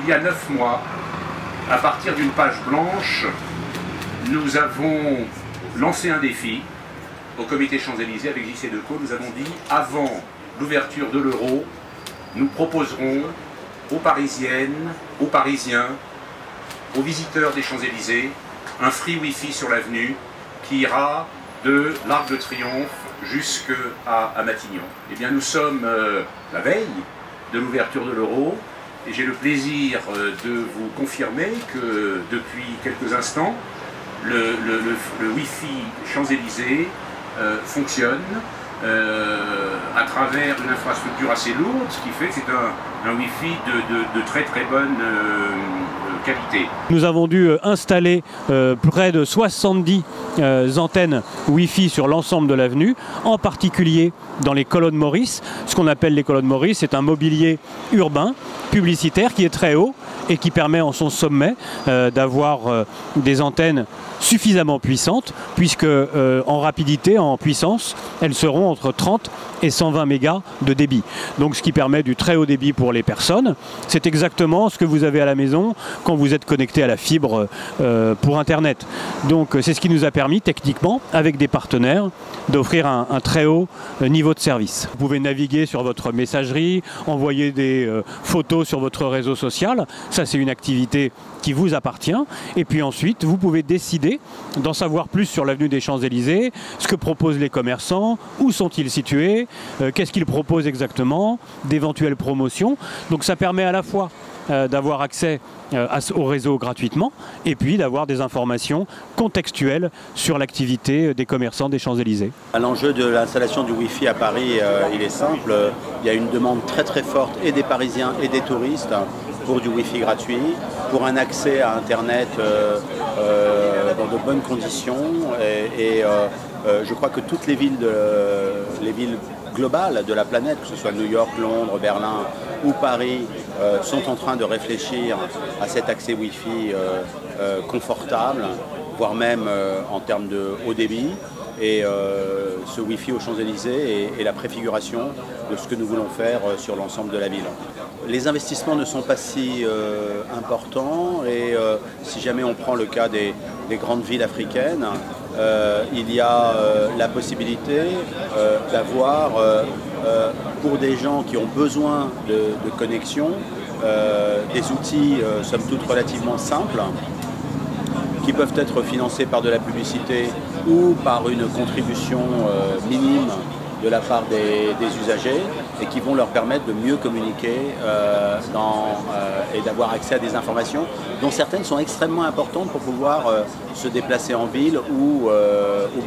il y a 9 mois, à partir d'une page blanche, nous avons lancé un défi au comité Champs-Élysées avec JC Decaux. Nous avons dit, avant l'ouverture de l'euro, nous proposerons aux Parisiennes, aux Parisiens, aux visiteurs des Champs-Élysées, un free Wi-Fi sur l'avenue qui ira de l'Arc de Triomphe jusqu'à Matignon. Eh bien, nous sommes la veille de l'ouverture de l'euro et j'ai le plaisir de vous confirmer que depuis quelques instants, le Wi-Fi Champs-Élysées fonctionne à travers une infrastructure assez lourde, ce qui fait que c'est un Wi-Fi de très très bonne qualité. Nous avons dû installer près de 70 antennes Wi-Fi sur l'ensemble de l'avenue, en particulier dans les colonnes Maurice. Ce qu'on appelle les colonnes Maurice, c'est un mobilier urbain, publicitaire, qui est très haut et qui permet en son sommet d'avoir des antennes suffisamment puissantes, puisque en rapidité, en puissance, elles seront entre 30 et 120 mégas de débit. Donc ce qui permet du très haut débit pour les personnes. C'est exactement ce que vous avez à la maison quand vous êtes connecté à la fibre pour Internet. Donc c'est ce qui nous a permis techniquement, avec des partenaires, d'offrir un très haut niveau de service. Vous pouvez naviguer sur votre messagerie, envoyer des photos sur votre réseau social. Ça, c'est une activité qui vous appartient. Et puis ensuite, vous pouvez décider d'en savoir plus sur l'avenue des Champs-Élysées, ce que proposent les commerçants, où sont-ils situés, qu'est-ce qu'ils proposent exactement, d'éventuelles promotions. Donc ça permet à la fois d'avoir accès au réseau gratuitement et puis d'avoir des informations contextuelles sur l'activité des commerçants des Champs-Élysées. L'enjeu de l'installation du Wi-Fi à Paris, il est simple. Il y a une demande très très forte et des Parisiens et des touristes pour du Wi-Fi gratuit, pour un accès à Internet dans de bonnes conditions. Je crois que toutes les villes globales de la planète, que ce soit New York, Londres, Berlin ou Paris, sont en train de réfléchir à cet accès Wi-Fi confortable, voire même en termes de haut débit. Et ce Wi-Fi aux Champs-Élysées est la préfiguration de ce que nous voulons faire sur l'ensemble de la ville. Les investissements ne sont pas si importants et si jamais on prend le cas des grandes villes africaines, il y a la possibilité d'avoir, pour des gens qui ont besoin de connexion, des outils somme toute relativement simples, qui peuvent être financés par de la publicité ou par une contribution minime de la part des usagers et qui vont leur permettre de mieux communiquer et d'avoir accès à des informations dont certaines sont extrêmement importantes pour pouvoir se déplacer en ville ou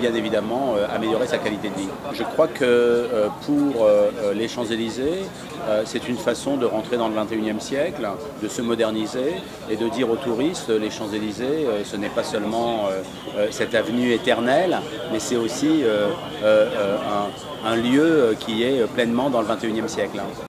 bien évidemment améliorer sa qualité de vie. Je crois que pour les Champs-Élysées, c'est une façon de rentrer dans le 21e siècle, de se moderniser et de dire aux touristes, les Champs-Élysées, ce n'est pas seulement cette avenue éternelle, mais c'est aussi un lieu qui est pleinement dans le 21e siècle.